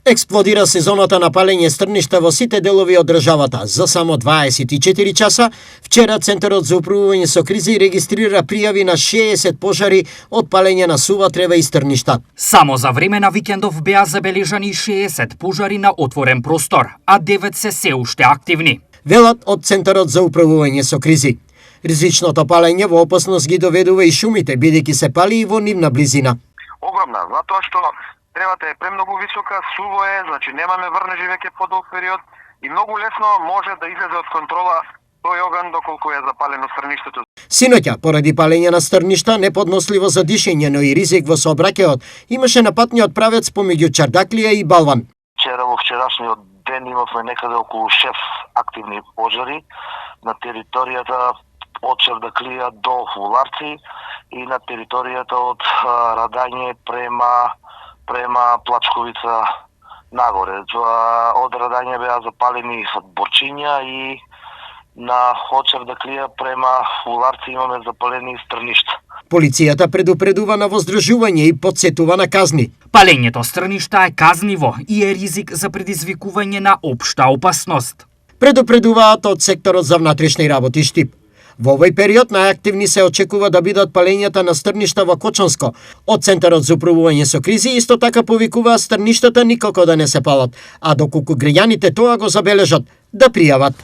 Експлодира сезоната на палење стрништа во сите делови од државата. За само 24 часа, вчера Центарот за управување со кризи регистрира пријави на 60 пожари од палење на сува трева и стрништа. Само за време на викендов беа забележани 60 пожари на отворен простор, а 9 се уште активни. Велат од Центарот за управување со кризи. Ризичното палење во опасност ги доведува и шумите, бидејќи се пали и во нивна близина. Огромна, затоа што тревата е премногу висока, суво е, значи немаме врнежи веќе подолг период и многу лесно може да излезе од контрола тој оган доколку е запалено стрништето. Синоќа, поради палење на стрништа, неподносливо за дишење, но и ризик во сообраќајот, имаше на патниот правец помеѓу Чардаклија и Балван. Вчера во вчерашниот ден имавме некаде околу 6 активни пожари на територијата од Чардаклија до Вуларци и на територијата од Радање према Плачковица нагоре. Од Радање беа запалени борчиња и на од Чардаклија према Вуларци имаме запалени стрништа. Полицијата предупредува на воздржување и подсетува на казни. Палењето стрништа е казниво и е ризик за предизвикување на општа опасност. Предупредуваат од секторот за внатрешни работи Штип. Во овој период најактивни се очекува да бидат палењата на стрништа во Кочанско. Од Центарот за управување со кризи исто така повикуваат стрништата никако да не се палат, а доколку граѓаните тоа го забележат, да пријават.